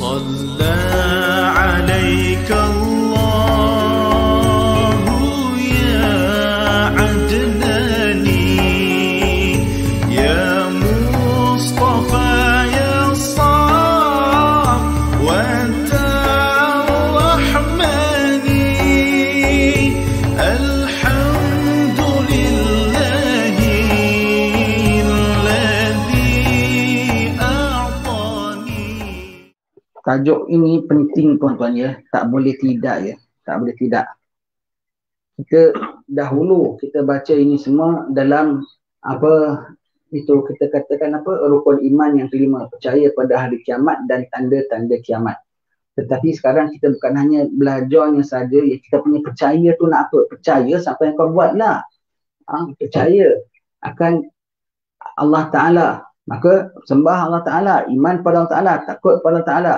صلى عليك الله يا عدناني يا مصطفى يا صافوة الرحمن الحمد لله الذي أعطاني. Tajuk ini penting tuan-tuan ya, tak boleh tidak ya, tak boleh tidak. Kita dahulu kita baca ini semua dalam apa itu kita katakan apa rukun iman yang kelima, percaya pada hari kiamat dan tanda-tanda kiamat. Tetapi sekarang kita bukan hanya belajarnya saja, ya kita punya percaya tu nak apa? Percaya sampai yang kau buatlah. Percaya akan Allah Ta'ala. Maka sembah Allah Ta'ala, iman pada Allah Ta'ala, takut pada Allah Ta'ala.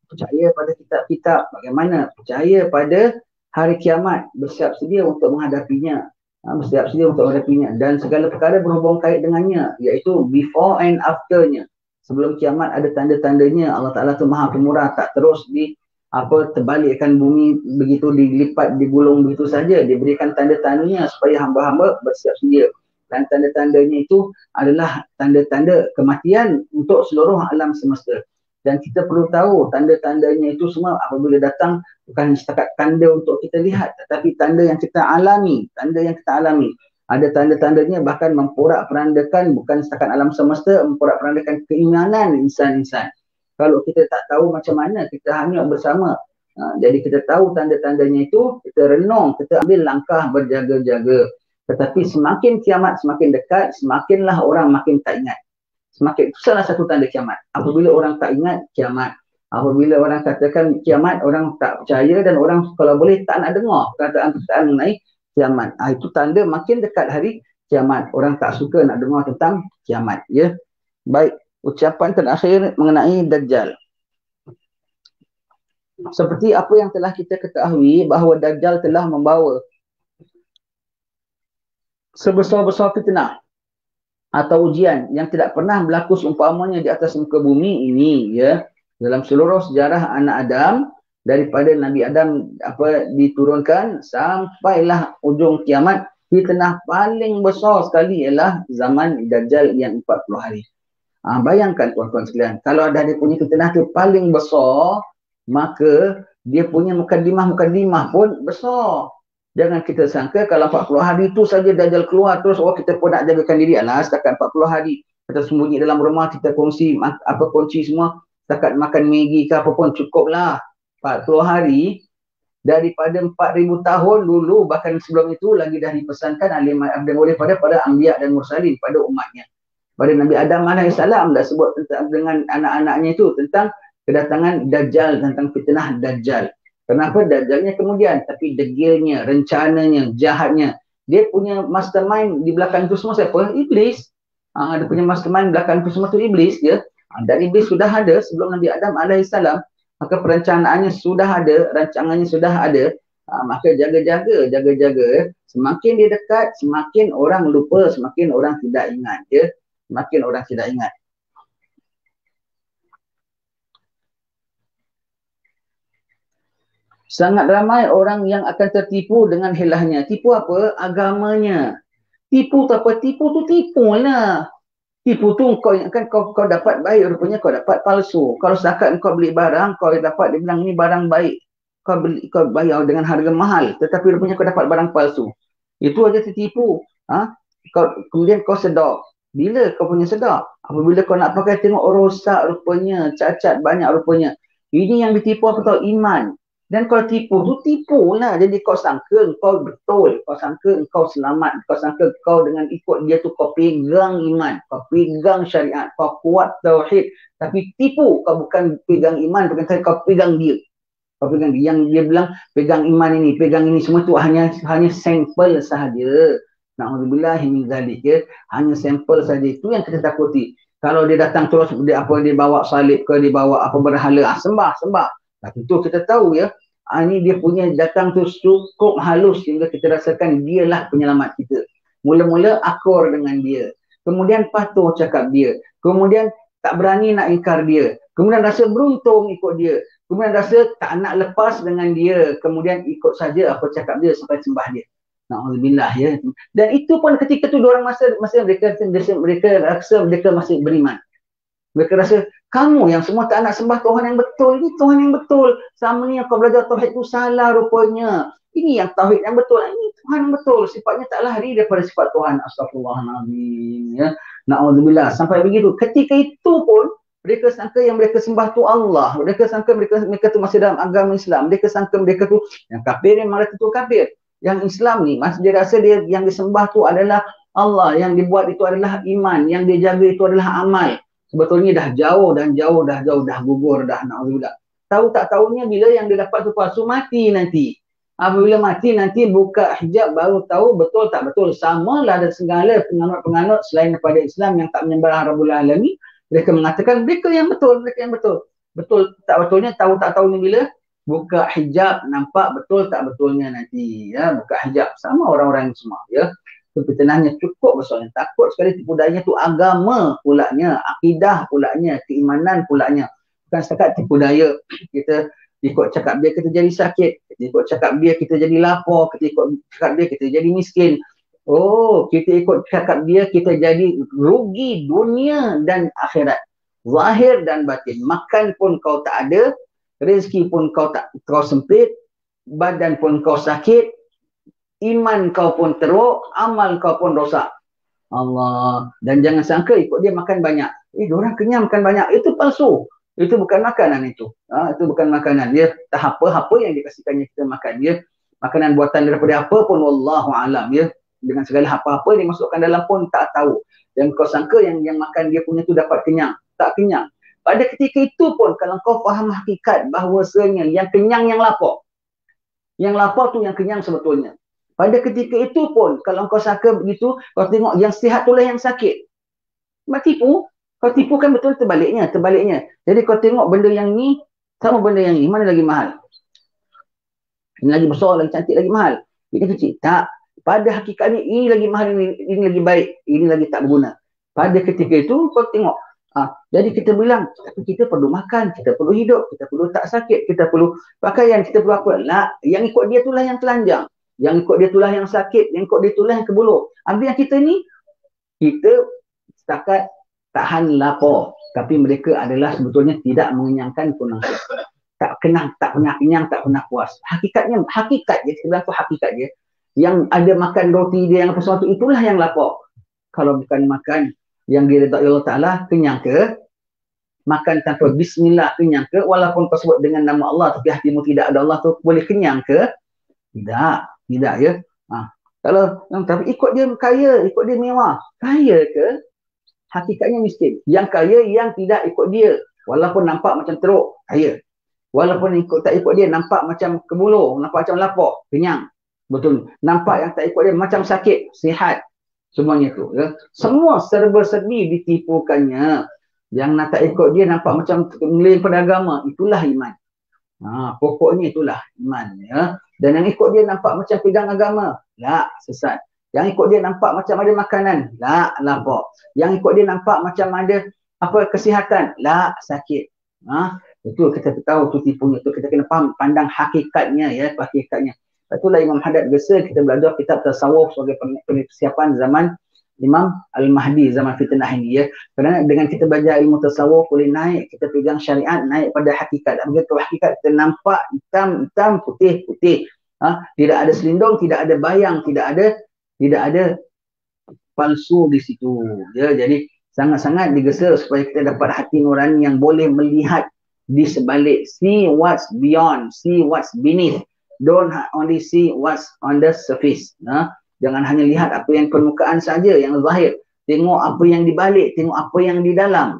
Percaya pada kitab-kitab, bagaimana? Percaya pada hari kiamat, bersiap sedia untuk menghadapinya. Bersiap sedia untuk menghadapinya. Dan segala perkara berhubung kait dengannya, iaitu before and afternya. Sebelum kiamat ada tanda-tandanya. Allah Ta'ala tu maha pemurah, tak terus terbalikkan bumi begitu dilipat, digulung begitu saja. Diberikan tanda-tandanya supaya hamba-hamba bersiap sedia. Dan tanda-tandanya itu adalah tanda-tanda kematian untuk seluruh alam semesta. Dan kita perlu tahu tanda-tandanya itu semua apabila datang bukan setakat tanda untuk kita lihat, tetapi tanda yang kita alami, tanda yang kita alami. Ada tanda-tandanya bahkan memporak-perandakan bukan setakat alam semesta, memporak-perandakan keimanan insan-insan. Kalau kita tak tahu macam mana, kita hanyut bersama. Jadi kita tahu tanda-tandanya itu, kita renung, kita ambil langkah berjaga-jaga. Tetapi semakin kiamat semakin dekat, semakinlah orang makin tak ingat. Semakin, itu salah satu tanda kiamat. Apabila orang tak ingat, kiamat. Apabila orang katakan kiamat, orang tak percaya dan orang kalau boleh tak nak dengar perkataan-perkataan mengenai kiamat. Itu tanda makin dekat hari kiamat. Orang tak suka nak dengar tentang kiamat. Ya. Baik, ucapan terakhir mengenai Dajjal. Seperti apa yang telah kita ketahui bahawa Dajjal telah membawa sebesar-besar fitnah atau ujian yang tidak pernah berlaku seumpamanya di atas muka bumi ini ya, dalam seluruh sejarah anak Adam daripada Nabi Adam diturunkan sampailah ujung kiamat. Fitnah paling besar sekali ialah zaman Dajjal yang 40 hari. Bayangkan tuan-tuan sekalian, kalau ada dia punya fitnah tu paling besar, maka dia punya mukadimah pun besar. Jangan kita sangka kalau 40 hari tu saja Dajjal keluar terus kita pun nak jagakan diri. Setakat 40 hari kita sembunyi dalam rumah, kita kunci semua, setakat makan Maggi ke apa pun cukuplah. 40 hari daripada 4000 tahun dulu, bahkan sebelum itu lagi dah dipesankan oleh pada Anbiya dan Mursalin, pada umatnya. Pada Nabi Adam AS dah sebut tentang dengan anak-anaknya itu tentang kedatangan Dajjal, tentang fitnah Dajjal. Kenapa Dajjalnya kemudian? Tapi degilnya, rencananya, jahatnya. Dia punya mastermind di belakang itu semua siapa? Iblis. Dia punya mastermind belakang itu semua tu Iblis ya. Dan Iblis sudah ada sebelum Nabi Adam AS. Maka perencanaannya sudah ada, rancangannya sudah ada. Maka jaga-jaga. Semakin dia dekat, semakin orang lupa, semakin orang tidak ingat ya. Semakin orang tidak ingat. Sangat ramai orang yang akan tertipu dengan hilahnya. Tipu apa? Agamanya. Tipu tu apa? Tipu tu tipu lah. Tipu tu kau ingatkan kau dapat baik, rupanya kau dapat palsu. Kalau setakat kau beli barang, kau dapat dia bilang ini barang baik. Kau bayar dengan harga mahal, tetapi rupanya kau dapat barang palsu. Itu aja tertipu. Kemudian kau sedar. Bila kau punya sedar? Apabila kau nak pakai tengok rosak rupanya, cacat banyak rupanya. Ini yang ditipu apa tahu? Iman. Dan kalau tipu tu tipu lah. Jadi kau sangka kau betul, kau sangka kau selamat, kau sangka kau dengan ikut dia tu kau pegang iman, kau pegang syariat, kau kuat tauhid. Tapi tipu, kau bukan pegang iman, bukan kau pegang dia. Kau pegang dia. Yang dia bilang pegang iman ini, pegang ini, semua tu hanya sampel sahaja. Na'udzubillah min zalik ya. Hanya sampel saja. Itu yang kita takuti. Kalau dia datang terus dia bawa salib ke, dia bawa apa berhala, sembah. Tentu kita tahu ya, ini dia punya datang tu cukup halus sehingga kita rasakan dialah penyelamat kita. Mula-mula akur dengan dia, kemudian patuh cakap dia, kemudian tak berani nak ingkar dia, Kemudian rasa beruntung ikut dia. Kemudian rasa tak nak lepas dengan dia. Kemudian ikut saja apa cakap dia sampai sembah dia. Na'udzubillah ya. Dan itu pun ketika tu diorang masa mereka rasa mereka masih beriman. Mereka rasa kamu yang semua tak nak sembah Tuhan yang betul. Ini Tuhan yang betul. Sama ni yang kau belajar tauhid tu salah rupanya. Ini yang tauhid yang betul. Ini Tuhan yang betul. Sifatnya tak lari daripada sifat Tuhan. Astaghfirullahaladzim. Ya. Na'udzubillah. Sampai begitu. Ketika itu pun mereka sangka yang mereka sembah tu Allah. Mereka sangka mereka tu masih dalam agama Islam. Mereka sangka mereka tu yang kafir, yang mereka tu kafir. Yang Islam ni masih dia rasa dia yang disembah tu adalah Allah. Yang dibuat itu adalah iman. Yang dia jaga itu adalah amal. Sebetulnya dah jauh, dah gugur, dah na'udzubillah. Tahu tak tahunya bila yang dia dapat tu palsu, mati nanti. Apabila mati nanti buka hijab baru tahu betul tak betul. Samalah ada segala penganut-penganut selain daripada Islam yang tak menyembah Rabbul Alamin. Mereka mengatakan mereka yang betul, mereka yang betul. Betul tak betulnya, tahu tak tahunya bila buka hijab, nampak betul tak betulnya nanti. Ya, buka hijab. Sama orang-orang semua. Ya. Fitnahnya cukup besarnya. Takut sekali tipu dayanya tu agama pulaknya, akidah pulaknya, keimanan pulaknya. Bukan setakat tipu daya kita ikut cakap dia kita jadi sakit, kita ikut cakap dia kita jadi lapar, kita ikut cakap dia kita jadi miskin. Oh, kita ikut cakap dia kita jadi rugi dunia dan akhirat. Zahir dan batin. Makan pun kau tak ada, rezeki pun kau sempit, badan pun kau sakit, iman kau pun teruk, amal kau pun rosak. Allah. Dan jangan sangka ikut dia makan banyak. Diorang kenyang makan banyak. Itu palsu. Itu bukan makanan itu. Itu bukan makanan. Dia tak apa yang dikasihkannya kita makan. Dia makanan buatan daripada apa pun wallahu alam. Ya. Dengan segala apa-apa yang dimasukkan dalam pun tak tahu. Dan kau sangka yang makan dia punya tu dapat kenyang. Tak kenyang. Pada ketika itu pun kalau kau faham hakikat bahawasanya yang kenyang yang lapar. Yang lapar tu yang kenyang sebetulnya. Pada ketika itu pun, kalau kau sangka begitu, kau tengok yang sihat itulah yang sakit. Kau tipu. Kau tipu kan betul terbaliknya. Jadi kau tengok benda yang ni, sama benda yang ni, mana lagi mahal? Ini lagi besar, lagi cantik, lagi mahal. Ini kecil. Tak. Pada hakikatnya, ini lagi mahal, ini lagi baik, ini lagi tak berguna. Pada ketika itu, kau tengok. Jadi kita bilang, kita perlu makan, kita perlu hidup, kita perlu tak sakit, kita perlu pakaian, kita perlu apa. Lah, yang ikut dia itulah yang telanjang. Yang ikut dia itulah yang sakit, yang ikut dia itulah yang kebuluk. Habis yang kita ni, kita setakat tahan lapar. Tapi mereka adalah sebetulnya tidak mengenyangkan pun langsung. Tak pernah kenyang, tak pernah puas. Hakikat dia, sebenarnya tu hakikat dia. Yang ada makan roti dia, yang apa semua tu, itulah yang lapar. Kalau bukan makan yang diredai Allah Ta'ala, kenyang ke? Makan tanpa bismillah, kenyang ke? Walaupun kau sebut dengan nama Allah, tapi hatimu tidak ada Allah tu, boleh kenyang ke? Tidak ya. Kalau tapi ikut dia kaya, ikut dia mewah, kaya ke? Hakikatnya miskin. Yang kaya yang tidak ikut dia, walaupun nampak macam teruk, kaya. Walaupun tak ikut dia, nampak macam kebuluh, nampak macam lapar, kenyang. Betul. Nampak yang tak ikut dia macam sakit, sihat. Semuanya tu. Ya. Semua serba-serbi ditipukannya. Yang nak tak ikut dia nampak macam melain pada agama, itulah iman. Pokoknya itulah iman. Ya. Dan yang ikut dia nampak macam pegang agama, tak, sesat. Yang ikut dia nampak macam ada makanan, tak, lapar. Yang ikut dia nampak macam ada kesihatan, tak, sakit. Itu kita tahu tu tipunya tu, kita kena pandang hakikatnya ya, hakikatnya. Itulah Imam Haddad biasa kita belajar kitab tasawuf sebagai persiapan zaman Imam Al-Mahdi, zaman fitnah ini ya. Kerana dengan kita belajar ilmu tasawuf boleh naik, kita pegang syariat, naik pada hakikat. Begitu hakikat kita nampak hitam, putih. Tidak ada selindung, tidak ada bayang, tidak ada palsu di situ. Ya, jadi sangat-sangat digesa supaya kita dapat hati nurani yang boleh melihat di sebalik. See what's beyond, see what's beneath. Don't only see what's on the surface. Jangan hanya lihat apa yang permukaan saja, yang zahir. Tengok apa yang dibalik, tengok apa yang di dalam.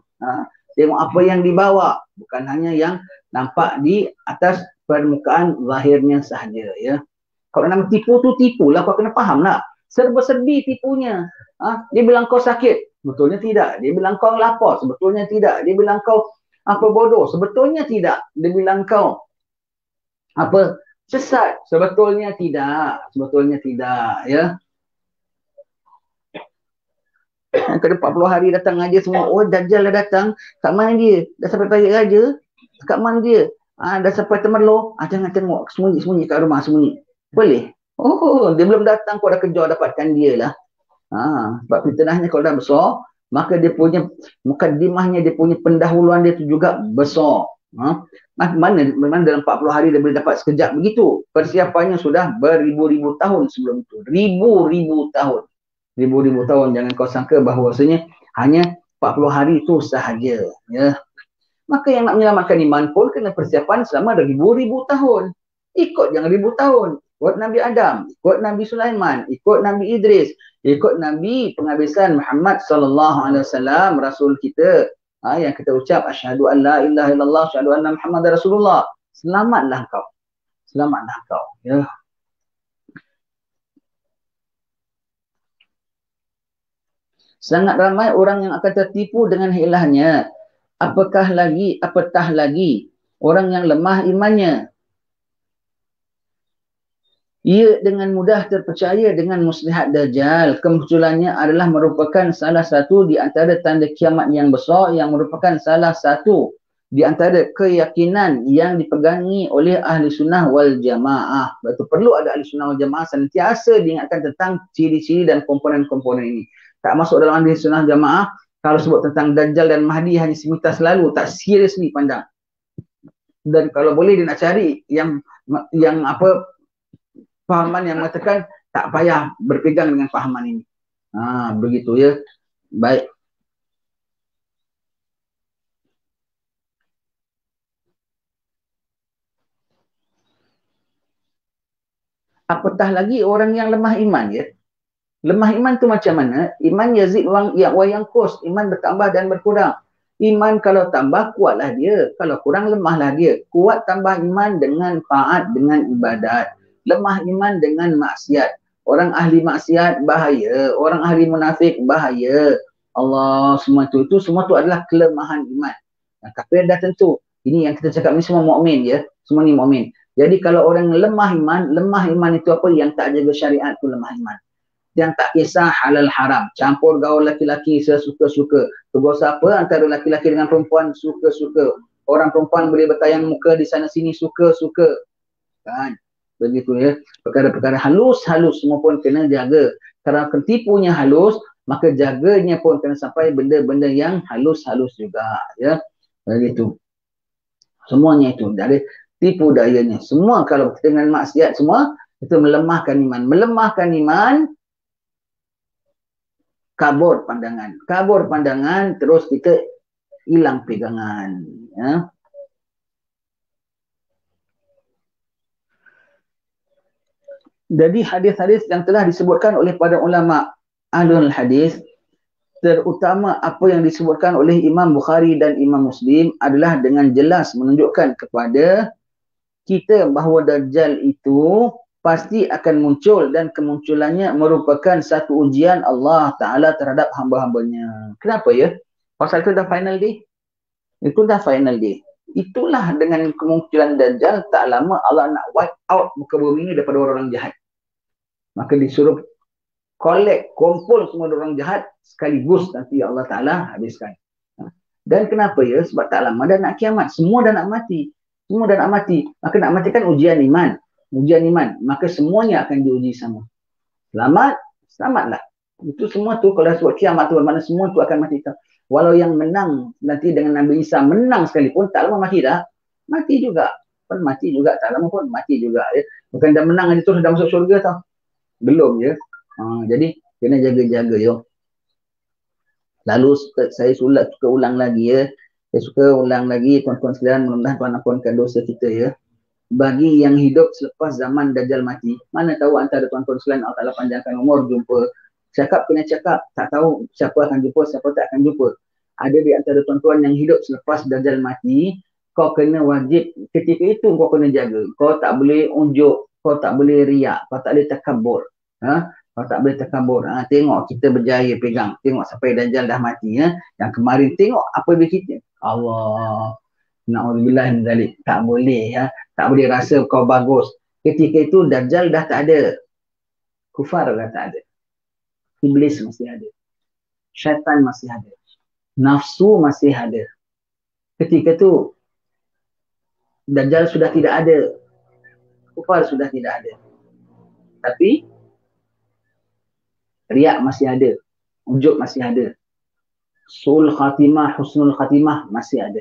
Tengok apa yang di bawah. Bukan hanya yang nampak di atas permukaan zahirnya sahaja. Ya. Kalau nak tipu tu tipulah, kau kena faham lah. Serba-serbi tipunya. Dia bilang kau sakit, sebetulnya tidak. Dia bilang kau lapar, sebetulnya tidak. Dia bilang kau bodoh, sebetulnya tidak. Dia bilang kau sesat, sebetulnya tidak ya. Kena 40 hari datang aja semua. Oh, Dajjal dah datang. Kat mana dia? Dah sampai Bait Raja? Kat mana dia? Dah sampai Temerloh. Jangan tengok. Sembunyi-sembunyi kat rumah, sembunyi. Boleh? Oh, dia belum datang, kau dah kejar dapatkan dia lah. Sebab fitnahnya kalau dah besar, maka dia punya mukadimahnya, dia punya pendahuluan dia tu juga besar. Mana dalam 40 hari dia boleh dapat sekejap begitu? Persiapannya sudah beribu-ribu tahun sebelum itu. Ribu-ribu tahun. Ribu-ribu tahun. Jangan kau sangka bahawasanya hanya 40 hari itu sahaja. Ya. Maka yang nak menyelamatkan iman pun kena persiapan selama ribu-ribu tahun. Ikut jangan ribu tahun. Ikut Nabi Adam, ikut Nabi Sulaiman, ikut Nabi Idris, ikut Nabi penghabisan Muhammad sallallahu alaihi wasallam, rasul kita. Yang kita ucap asyhadu an la ilaha illallah, asyhadu anna Muhammadar Rasulullah. Selamatlah kau. Selamatlah kau. Ya. Sangat ramai orang yang akan tertipu dengan hilahnya. Apatah lagi orang yang lemah imannya. Ia dengan mudah terpercaya dengan muslihat Dajjal. Kemunculannya adalah merupakan salah satu di antara tanda kiamat yang besar, yang merupakan salah satu di antara keyakinan yang dipegangi oleh ahli sunnah wal jamaah. Berarti perlu ada ahli sunnah wal jamaah sentiasa diingatkan tentang ciri-ciri dan komponen-komponen ini. Tak masuk dalam ahli sunnah jamaah, kalau sebut tentang Dajjal dan Mahdi hanya semintas lalu, tak seriously pandang. Dan kalau boleh dia nak cari yang fahaman yang mengatakan tak payah berpegang dengan fahaman ini. Begitu ya. Baik. Apatah lagi orang yang lemah iman ya. Lemah iman tu macam mana? Iman yazid wa yanqus, iman bertambah dan berkurang. Iman kalau tambah kuatlah dia, kalau kurang lemahlah dia. Kuat tambah iman dengan taat, dengan ibadat. Lemah iman dengan maksiat. Orang ahli maksiat bahaya, orang ahli munafik bahaya. Allah, semua tu semua tu adalah kelemahan iman. Kafir dah tentu. Ini yang kita cakap ni semua mukmin ya. Semua ni mukmin. Jadi kalau orang lemah iman itu apa? Yang tak jaga syariat tu lemah iman. Yang tak kisah halal haram, campur gaul laki-laki sesuka-suka. Tegur siapa antara laki-laki dengan perempuan suka-suka. Orang perempuan boleh bertayang muka di sana sini suka-suka. Kan? Begitu ya. Perkara-perkara halus-halus semua pun kena jaga. Kalau ketipunya halus, maka jaganya pun kena sampai benda-benda yang halus-halus juga. Ya. Begitu. Semuanya itu. Dari tipu dayanya. Semua kalau dengan maksiat semua, itu melemahkan iman. Melemahkan iman, kabur pandangan. Kabur pandangan, terus kita hilang pegangan. Ya. Jadi hadis-hadis yang telah disebutkan oleh para ulama ahlul hadis, terutama apa yang disebutkan oleh Imam Bukhari dan Imam Muslim adalah dengan jelas menunjukkan kepada kita bahawa Dajjal itu pasti akan muncul dan kemunculannya merupakan satu ujian Allah Ta'ala terhadap hamba-hambanya. Kenapa ya? Pasal itu dah final day. Itu dah final day. Itulah dengan kemunculan Dajjal, tak lama Allah nak wipe out muka bumi ini daripada orang jahat. Maka disuruh kumpul semua orang jahat sekaligus, nanti Allah Ta'ala habiskan. Dan kenapa ya? Sebab tak lama dah nak kiamat. Semua dah nak mati. Semua dah nak mati. Maka nak mati kan ujian iman. Ujian iman. Maka semuanya akan diuji sama. Selamat, selamatlah. Itu semua tu kalau sebut kiamat tu bermakna semua tu akan mati. Walau yang menang nanti dengan Nabi Isa menang sekalipun, tak lama mati dah. Mati juga. Pun mati juga. Tak lama pun mati juga. Ya. Bukan dah menang aja tu dah masuk syurga tau. Belum ya. Jadi kena jaga-jaga ya. Lalu saya suka ulang lagi ya. Saya suka ulang lagi tuan-tuan sekalian, mudah-mudahan Tuhan ampunkan dosa kita ya. Bagi yang hidup selepas zaman Dajjal mati, mana tahu antara tuan-tuan sekalian Allah Ta'ala panjangkan umur jumpa. Cakap kena cakap, tak tahu siapa akan jumpa, siapa tak akan jumpa. Ada di antara tuan-tuan yang hidup selepas Dajjal mati, kau kena wajib, ketika itu kau kena jaga. Kau tak boleh unjuk, kau tak boleh riak, kau tak boleh takabur. Kau tak boleh takabur. Tengok kita berjaya pegang. Tengok sampai Dajjal dah mati. Yang kemarin tengok apa dia kita. Allah. Na'udzubillah min zalik. Tak boleh. Tak boleh rasa kau bagus. Ketika itu Dajjal dah tak ada. Kufar dah tak ada. Iblis mesti ada. syaitan masih ada, nafsu masih ada. Ketika tu Dajjal sudah tidak ada, kufar sudah tidak ada. Tapi riak masih ada, ujub masih ada, sul khatimah, husnul khatimah masih ada.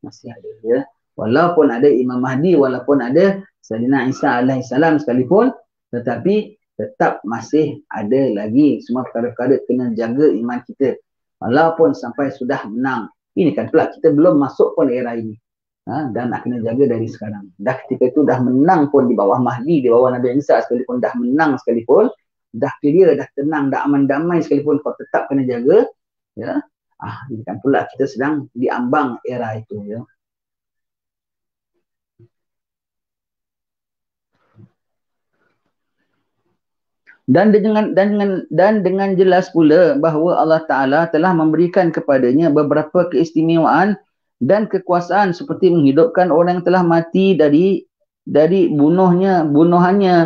Masih ada ya. Walaupun ada Imam Mahdi, walaupun ada Sayyidina Isa alaihissalam sekalipun, tetapi tetap masih ada lagi semua perkara-perkara kena jaga iman kita. Walaupun sampai sudah menang. Ini kan pula kita belum masuk pun era ini. Dan nak kena jaga dari sekarang. Dah ketika itu dah menang pun di bawah Mahdi, di bawah Nabi Isa sekalipun, dah menang sekalipun, dah clear, dah tenang, dah aman damai sekalipun, kau tetap kena jaga. Ya. Ini kan pula kita sedang diambang era itu ya. Dan dengan jelas pula bahawa Allah Taala telah memberikan kepadanya beberapa keistimewaan dan kekuasaan seperti menghidupkan orang yang telah mati dari bunuhannya,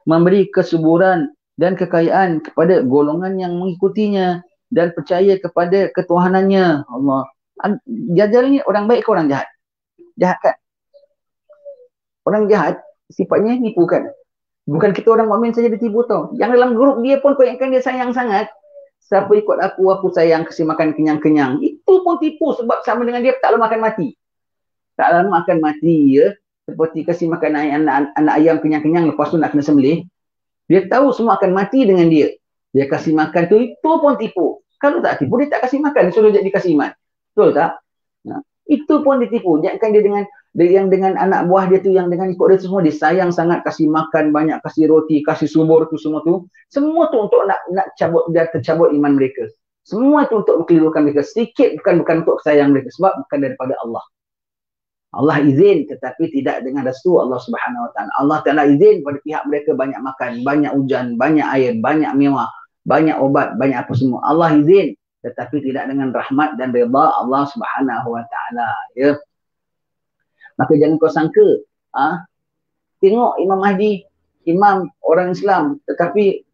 memberi kesuburan dan kekayaan kepada golongan yang mengikutinya dan percaya kepada ketuhanannya. Allah. Dajjal ni orang baik ke orang jahat? Jahat kan? Orang jahat sifatnya nipu kan? Bukan kita orang mukmin saja ditipu tau. Yang dalam grup dia pun kau ingatkan dia sayang sangat. Siapa ikut aku sayang, kasih makan kenyang-kenyang. Itu pun tipu sebab sama dengan dia tak lama akan mati. Tak lama akan mati ya. Seperti kasih makan anak ayam kenyang-kenyang lepas tu nak kena sembelih. Dia tahu semua akan mati dengan dia. Dia kasih makan tu, itu pun tipu. Kalau tak tipu, dia tak kasih makan. Dia suruh jadi kasih iman. Betul tak? Nah, itu pun ditipu. Jangan dia dengan anak buah dia tu, yang dengan ikut dia tu semua, dia sayang sangat, kasih makan banyak, kasih roti, kasih subur tu semua tu. Semua tu untuk nak cabut, biar tercabut iman mereka. Semua itu untuk mengkelirkan mereka. Sedikit bukan untuk sayang mereka. Sebab bukan daripada Allah. Allah izin tetapi tidak dengan restu Allah Subhanahu Wa Taala. Allah Taala izin pada pihak mereka banyak makan, banyak hujan, banyak air, banyak mewah, banyak obat, banyak apa semua. Allah izin tetapi tidak dengan rahmat dan redha Allah Subhanahu Wa Taala ya. Maka jangan kau sangka tengok Imam Mahdi, imam orang Islam, tetapi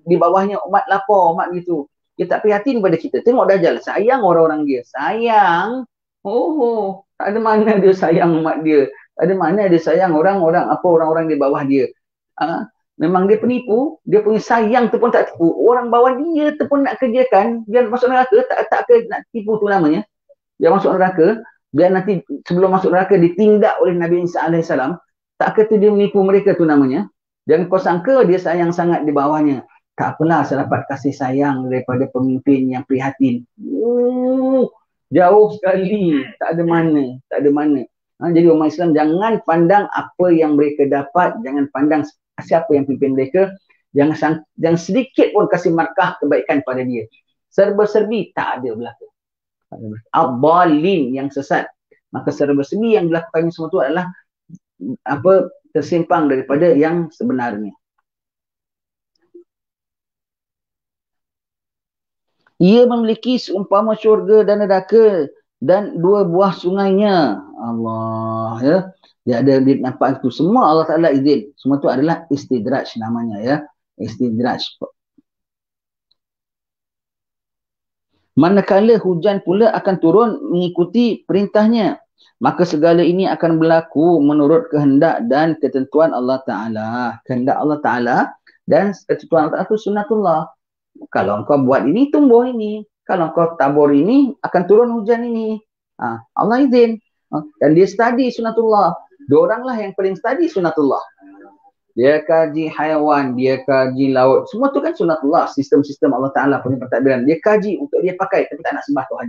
di bawahnya umat lapar, umat gitu. Dia tak prihatin pada kita. Tengok Dajjal, sayang orang-orang dia. Sayang. Tak ada mana dia sayang umat dia. Tak ada mana dia sayang orang-orang di bawah dia. Memang dia penipu. Dia punya sayang tu pun tak tipu. Orang bawah dia tu pun nak kerjakan. Biar masuk neraka, tak nak tipu tu namanya. Biar masuk neraka. Biar nanti sebelum masuk neraka ditindak oleh Nabi Isa AS. Tak kata dia menipu mereka tu namanya. Jangan kau sangka dia sayang sangat di bawahnya. Tak apalah, saya dapat kasih sayang daripada pemimpin yang prihatin. Jauh sekali. Tak ada mana. Jadi umat Islam jangan pandang apa yang mereka dapat. Jangan pandang siapa yang pimpin mereka. Jangan sedikit pun kasih markah kebaikan pada dia. Serba-serbi tak ada berlaku. Ad-dhalin yang sesat. Maka serba-serbi yang dilakukannya semua itu adalah tersimpang daripada yang sebenarnya. Ia memiliki seumpama syurga dan neraka dan dua buah sungainya. Allah ya. Dia ada nampak itu semua Allah Taala izin. Semua itu adalah istidraj namanya ya. Istidraj. Manakala hujan pula akan turun mengikuti perintahnya, maka segala ini akan berlaku menurut kehendak dan ketentuan Allah Taala. Kehendak Allah Taala dan ketentuan Allah Taala itu sunnatullah. Kalau engkau buat ini, tumbuh ini. Kalau engkau tabur ini, akan turun hujan ini. Allah izin. Dan dia study sunatullah. Dioranglah yang paling study sunatullah. Dia kaji haiwan, dia kaji laut. Semua tu kan sunatullah. Sistem-sistem Allah Ta'ala punya pentadbiran. Dia kaji untuk dia pakai, tapi tak nak sembah Tuhan.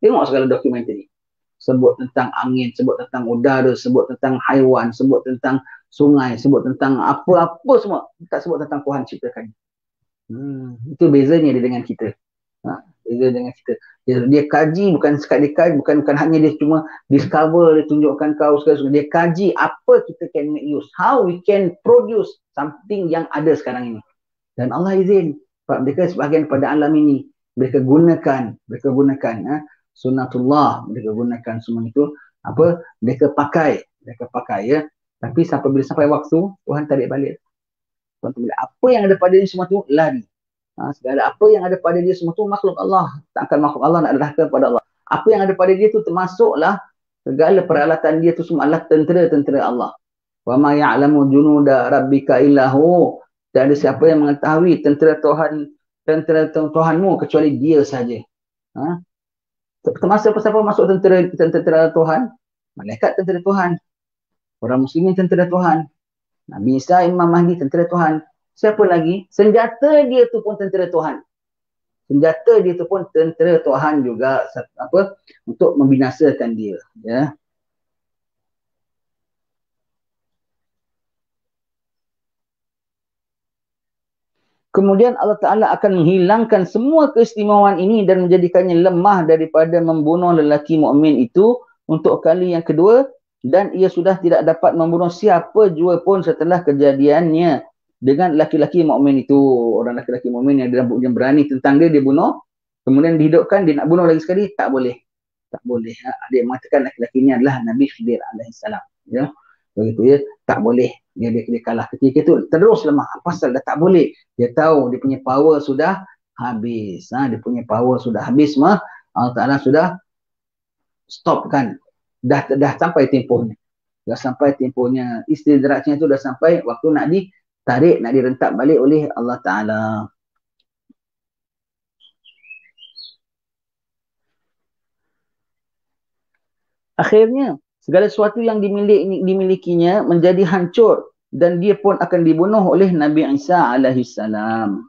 Tengok segala dokumen tadi. Sebut tentang angin, sebut tentang udara, sebut tentang haiwan, sebut tentang sungai, sebut tentang apa-apa semua. Tak sebut tentang Tuhan ciptakan. Itu bezanya dia dengan kita. Beza dengan kita. Dia kaji, bukan sekadar dia kaji, bukan hanya dia cuma discover, dia tunjukkan kau segala-segala. Dia kaji apa kita can make use, how we can produce something yang ada sekarang ini. Dan Allah izin mereka sebahagian pada alam ini mereka gunakan sunnatullah, mereka gunakan semua itu mereka pakai ya. Tapi bila sampai waktu Tuhan tarik balik. Apa yang ada pada ini semua tu lari. Segala apa yang ada pada dia semua tu makhluk Allah. Takkan makhluk Allah nak derhaka pada Allah. Apa yang ada pada dia tu termasuklah segala peralatan dia tu semua adalah tentera-tentera Allah. Wa ma ya'lamu junuda rabbika illahu. Tak ada siapa yang mengetahui tentera Tuhanmu kecuali dia saja. Ha? Termasuk siapa masuk tentera Tuhan? Malaikat tentera Tuhan. Orang muslimin tentera Tuhan. Nabi Isa, Imam Mahdi tentera Tuhan. Siapa lagi? Senjata dia tu pun tentera Tuhan. Senjata dia tu pun tentera Tuhan juga untuk membinasakan dia, ya. Kemudian Allah Ta'ala akan menghilangkan semua keistimewaan ini dan menjadikannya lemah daripada membunuh lelaki mukmin itu untuk kali yang kedua, dan ia sudah tidak dapat membunuh siapa jua pun setelah kejadiannya dengan laki-laki mukmin itu. Orang laki-laki mukmin yang berani tentang dia bunuh, kemudian dihidupkan, dia nak bunuh lagi sekali, tak boleh. Tak boleh. Dia mengatakan laki-laki ini adalah Nabi Khidir alaihissalam. Ya. Begitu ya, tak boleh. Dia kalah ketika itu, terus lemah. Pasal dah tak boleh. Dia tahu dia punya power sudah habis. Dia punya power sudah habis. Allah Ta'ala sudah stopkan. Dah sampai tempohnya. Dah sampai tempohnya. Istidraknya itu dah sampai waktu nak ditarik, nak direntak balik oleh Allah Ta'ala. Akhirnya, segala sesuatu yang dimilikinya menjadi hancur dan dia pun akan dibunuh oleh Nabi Isa alaihissalam.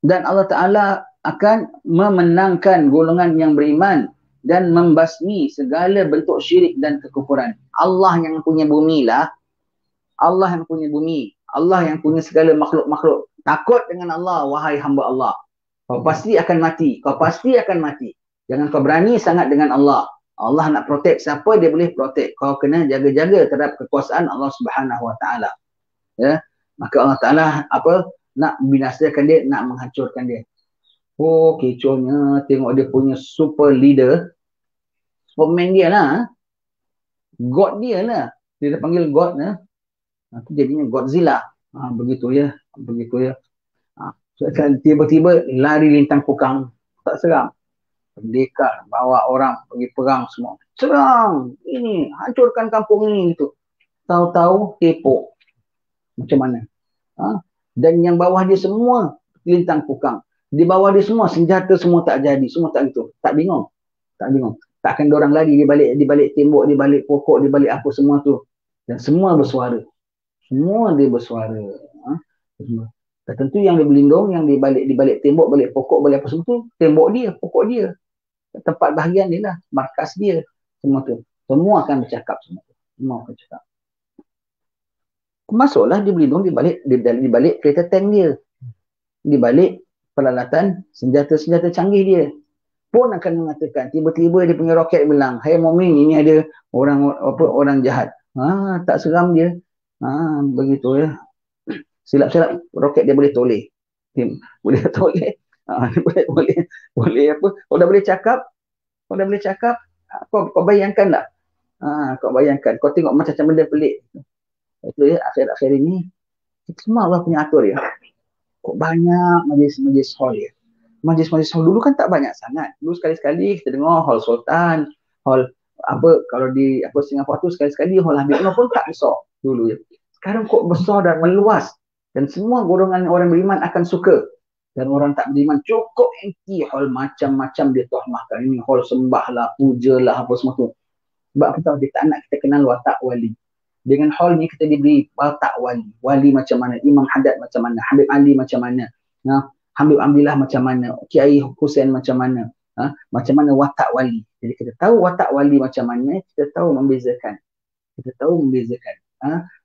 Dan Allah Ta'ala akan memenangkan golongan yang beriman dan membasmi segala bentuk syirik dan kekufuran. Allah yang punya bumi lah. Allah yang punya bumi. Allah yang punya segala makhluk-makhluk. Takut dengan Allah, wahai hamba Allah. Kau pasti akan mati. Kau pasti akan mati. Jangan kau berani sangat dengan Allah. Allah nak protect siapa dia boleh protect. Kau kena jaga-jaga terhadap kekuasaan Allah Subhanahu Wa Taala. Ya. Maka Allah Taala nak binasakan dia, nak menghancurkan dia. Oh, kecohnya tengok dia punya super leader. Superman dia lah. God dia lah. Dia panggil God lah. Itu jadinya Godzilla. Begitu ya. Begitu ya. Tiba-tiba lari lintang pukang. Tak seram. Pendekar, bawa orang pergi perang semua. Serang, ini, hancurkan kampung ini gitu. Tahu-tahu tepo. Macam mana? Dan yang bawah dia semua lintang pukang. Di bawah dia semua senjata semua tak jadi, semua tak gitu. Tak bingung. Tak bingung. Takkan orang lari di balik tembok, di balik pokok, di balik apa semua tu. Dan semua bersuara. Semua dia bersuara. Dan tentu yang dia berlindung, yang di balik tembok, balik pokok, balik apa semua tu, tembok dia, pokok dia. Tempat bahagian dia lah, markas dia, semua tu. Semua akan bercakap semua tu. Semua akan cakap. Masuklah dia berlindung di balik kereta tank dia. Di balik peralatan senjata-senjata canggih dia. Pun akan mengatakan, tiba-tiba dia punya roket bilang, hai mukmin, ini ada orang jahat. Tak seram dia. Begitu ya. Silap-silap roket dia boleh toleh. Boleh toleh. Boleh apa? Kau dah boleh cakap? Kau bayangkan tak? Kau bayangkan. Kau tengok macam benda pelik. Itu ya, akhir-akhir ini semua Allah punya atur ya. Kok banyak majlis-majlis hall ya. Majlis-majlis hall dulu kan tak banyak sangat. Dulu sekali-sekali kita dengar hall Sultan, hall kalau di Singapura tu sekali-sekali hall Habib Noor pun tak besar dulu ya. Sekarang kok besar dan meluas dan semua golongan orang beriman akan suka. Dan orang tak beriman cukup anti hall macam-macam dia tuhmahkan. Ini hall sembah lah, puja lah, apa semua tu. Sebab apa tahu dia tak nak kita kenal watak wali. Dengan hall ni kita diberi watak wali. Wali macam mana, Imam Haddad macam mana, Habib Ali macam mana, Habib Abdillah macam mana, Kiai Hussein macam mana, macam mana watak wali. Jadi kita tahu watak wali macam mana, kita tahu membezakan.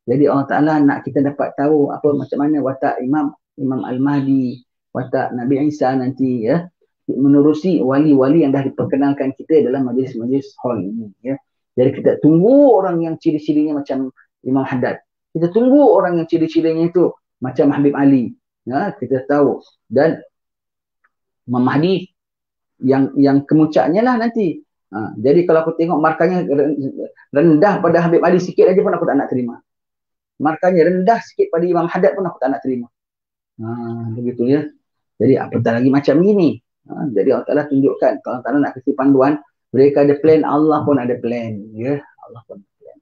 Jadi Allah Ta'ala nak kita dapat tahu apa macam mana watak Imam Al-Mahdi, watak Nabi Isa nanti ya, menerusi wali-wali yang dah diperkenalkan kita dalam majlis-majlis hall ini ya. Jadi kita tunggu orang yang ciri-cirinya macam Imam Haddad. Kita tunggu orang yang ciri-cirinya itu macam Habib Ali. Ya, kita tahu. Dan Imam Mahdi yang kemuncaknya lah nanti. Jadi kalau aku tengok markanya rendah pada Habib Ali sikit aja pun aku tak nak terima. Markanya rendah sikit pada Imam Haddad pun aku tak nak terima. Begitu ya. Jadi apatah lagi macam gini. Jadi Allah Ta'ala tunjukkan. Kalau Allah Ta'ala nak kasih panduan, mereka ada plan, Allah pun ada plan. Ya, Allah pun ada plan.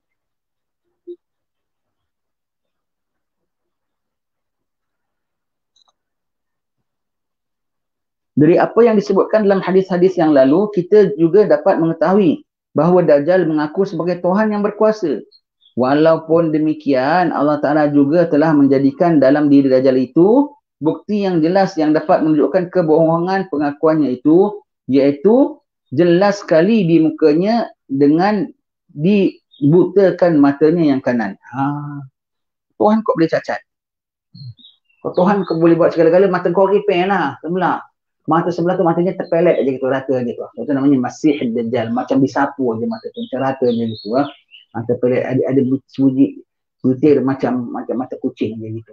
Dari apa yang disebutkan dalam hadis-hadis yang lalu, kita juga dapat mengetahui bahawa Dajjal mengaku sebagai Tuhan yang berkuasa. Walaupun demikian, Allah Ta'ala juga telah menjadikan dalam diri Dajjal itu bukti yang jelas yang dapat menunjukkan kebohongan pengakuannya itu, iaitu jelas sekali di mukanya dengan dibutakan matanya yang kanan. Tuhan kok boleh cacat? Kalau Tuhan kau boleh buat segala-gala, mata kau repair lah, sebelah. Mata sebelah tu matanya terpelet aja gitu, rata aja tu. Itu namanya Masih Dajjal, macam disapu aja mata tu, macam rata aja gitu. Mata pelet, ada buji butir macam mata kucing aja gitu.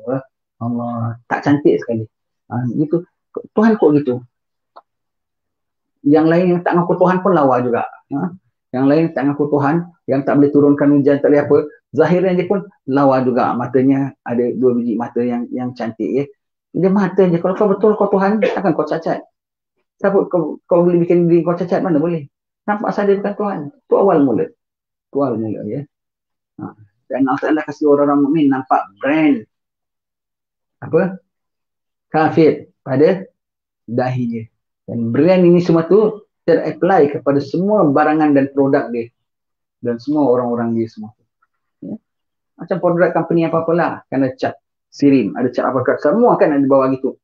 Allah, tak cantik sekali. Gitu. Tuhan kok gitu. Yang lain yang tak ngaku Tuhan pun lawa juga. Yang lain tak ngaku Tuhan, yang tak boleh turunkan hujan, tak boleh apa. Zahirnya dia pun lawa juga. Matanya ada 2 biji mata yang cantik ya. Dia mata je. Kalau kau betul kau Tuhan, takkan kau cacat. Siapa kau boleh bikin diri kau cacat, mana boleh. Nampak saja bukan Tuhan. Itu awal mula. Itu awal mula ya. Dan Allah Ta'ala kasih orang-orang mukmin nampak brand apa? Kafir pada dahinya. Dan brand ini semua tu ter-apply kepada semua barangan dan produk dia. Dan semua orang-orang dia semua. Ya. Macam produk company apa-apalah. Kan ada cat sirim, ada cat apa-apa. Semua kan ada di bawah gitu.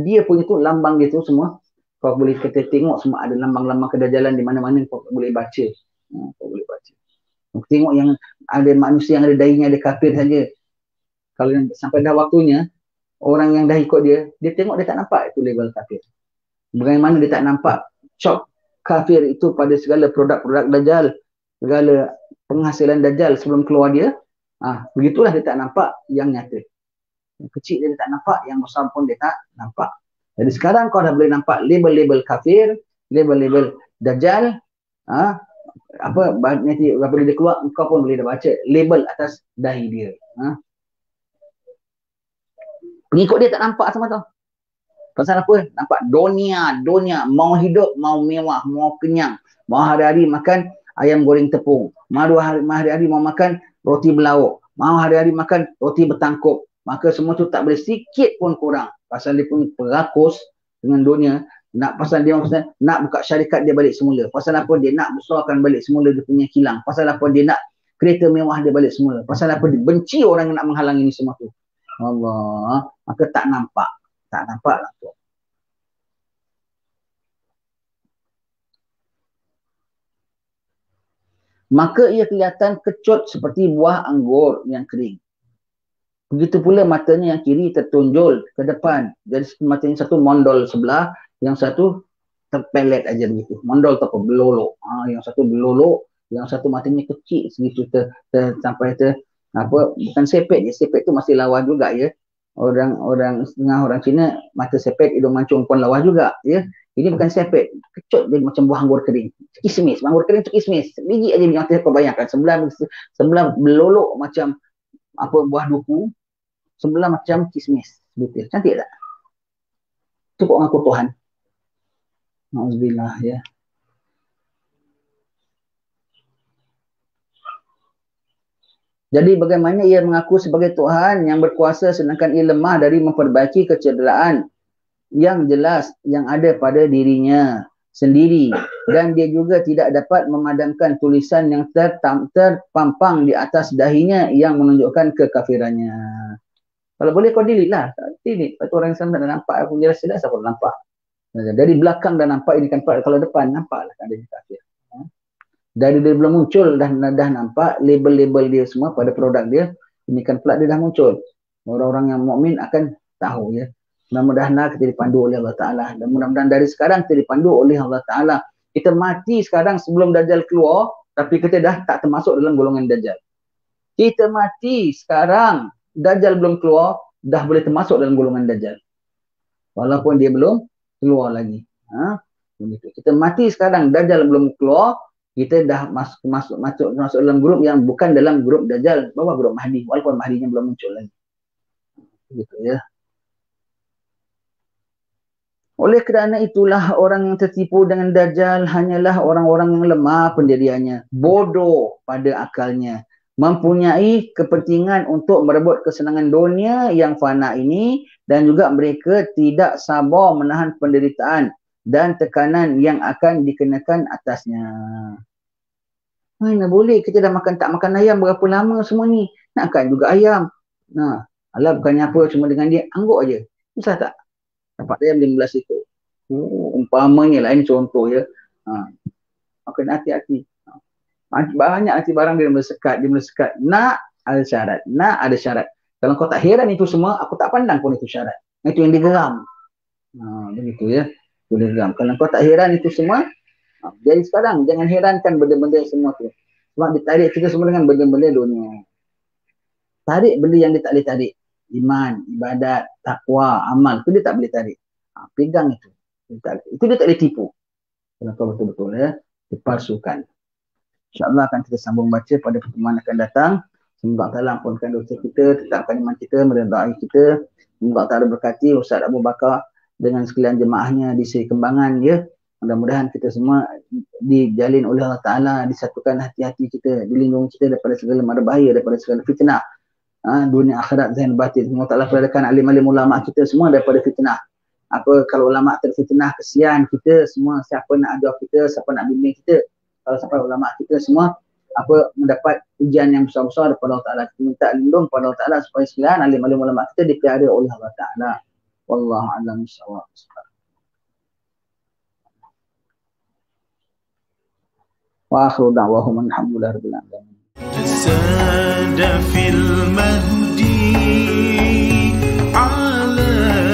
Dia punya tu, lambang dia tu semua. Kau boleh kita tengok semua ada lambang-lambang kedajalan di mana-mana kau boleh baca. Kau boleh baca. Kau tengok yang ada manusia yang ada dahinya ada kafir saja. Kalau sampai dah waktunya, orang yang dah ikut dia tengok dia tak nampak itu label kafir. Bagaimana dia tak nampak cop kafir itu pada segala produk-produk Dajjal, segala penghasilan Dajjal sebelum keluar dia. Begitulah dia tak nampak yang nyata. Yang kecil dia tak nampak, yang besar pun dia tak nampak. Jadi sekarang kau dah boleh nampak label-label kafir, label-label Dajjal, nanti apabila dia keluar, kau pun boleh dah baca label atas dahi dia. Pengikut dia tak nampak sama tau. Pasal apa? Nampak dunia, mau hidup, mau mewah, mau kenyang, mau hari-hari makan ayam goreng tepung, mau hari-hari mau makan roti belauk, mau hari-hari makan roti bertangkup. Maka semua tu tak boleh sikit pun kurang. Pasal dia punya perakus dengan dunia, pasal dia nak buka syarikat dia balik semula. Pasal apa? Dia nak besarkan balik semula dia punya kilang. Pasal apa? Dia nak kereta mewah dia balik semula. Pasal apa? Dia benci orang yang nak menghalang ini semua tu. Allah, maka tak nampak lah tu. Maka ia kelihatan kecut seperti buah anggur yang kering. Begitu pula matanya yang kiri tertonjol ke depan. Jadi matanya satu mondol sebelah, yang satu terpelet aja begitu. Mondol tu apa? Belolok. Yang satu belolok, yang satu matanya kecil segitu sampai bukan sepet je. Sepet tu masih lawa juga ya. Orang setengah orang Cina mata sepet, hidung mancung pun lawa juga ya. Ini bukan sepet, kecut dia macam buah anggur kering. Kismis, anggur kering tu kismis. Biji aja yang kau bayangkan. Sebelah belolok macam buah duku, sebelah macam kismis. Betul. Cantik tak? Itu kok ngaku Tuhan. Nauzubillah ya. Jadi bagaimana ia mengaku sebagai Tuhan yang berkuasa sedangkan ia lemah dari memperbaiki kecederaan yang jelas yang ada pada dirinya sendiri, dan dia juga tidak dapat memadamkan tulisan yang terpampang di atas dahinya yang menunjukkan kekafirannya. Kalau boleh kau delete lah. Delete. Lepas tu orang Islam tak nampak. Aku jelas-jelas aku nampak. Dari belakang dah nampak, ini kan kalau depan nampak lah kan dia kafir. Dari dia belum muncul dah nampak label-label dia semua pada produk dia. Ini kan pula dia dah muncul. Orang-orang yang mukmin akan tahu ya. Mudah-mudahan kita dipandu oleh Allah Ta'ala. Dan mudah-mudahan dari sekarang kita dipandu oleh Allah Ta'ala. Kita mati sekarang sebelum Dajjal keluar, tapi kita dah tak termasuk dalam golongan Dajjal. Kita mati sekarang, Dajjal belum keluar, dah boleh termasuk dalam golongan Dajjal. Walaupun dia belum keluar lagi. Kita mati sekarang, Dajjal belum keluar, kita dah masuk dalam grup yang bukan dalam grup Dajjal, bawah grup Mahdi, walaupun Mahdinya belum muncul lagi. Gitu ya. Oleh kerana itulah orang yang tertipu dengan Dajjal hanyalah orang-orang yang lemah pendiriannya, bodoh pada akalnya, mempunyai kepentingan untuk merebut kesenangan dunia yang fana ini, dan juga mereka tidak sabar menahan penderitaan dan tekanan yang akan dikenakan atasnya. Mana boleh, kita dah tak makan ayam berapa lama semua ni, nak makan juga ayam. Nah, alah bukannya apa, cuma dengan dia angguk aja. Susah tak? Dapat ayam 15 ekor. Umpamanya lah, ini contoh ya. Kena hati-hati. Banyak nanti barang dia melesekat. Nak ada syarat. Kalau kau tak heran itu semua, aku tak pandang pun itu syarat. Itu yang digeram. Begitu ya. Itu digeram. Kalau kau tak heran itu semua, jadi sekarang jangan herankan benda-benda semua tu. Sebab ditarik kita semua dengan benda-benda dunia. Tarik benda yang dia tak boleh tarik. Iman, ibadat, takwa, amal. Itu dia tak boleh tarik. Pegang itu. Itu dia tak boleh tipu. Kalau kau betul-betul ya, dipalsukan. InsyaAllah akan kita sambung baca pada pertemuan akan datang. Semoga Allah ampunkan dosa kita, tetapkan iman kita, meredai kita. Semoga Allah berkati Ustaz Abu Bakar dengan sekalian jemaahnya di Seri Kembangan ya. Mudah-mudahan kita semua dijalin oleh Allah Ta'ala, disatukan hati-hati kita, dilindungi kita daripada segala mara bahaya, daripada segala fitnah. Dunia akhirat zahir batin. Semoga Allah peradakan alim-alim ulama kita semua daripada fitnah. Kalau ulama terfitnah, kesian kita semua, siapa nak ajar kita, siapa nak bimbing kita. Kalau sampai ulama kita semua mendapat ujian yang besar-besar daripada Allah Ta'ala. Kita minta lindung kepada Allah Ta'ala supaya sekalian alim-alim ulama kita dipelihara oleh Allah Ta'ala. Wallahu a'lam bishawab. Wa akhiru da'wahum alhamdulillahi rabbil alamin. جسد في المهدي على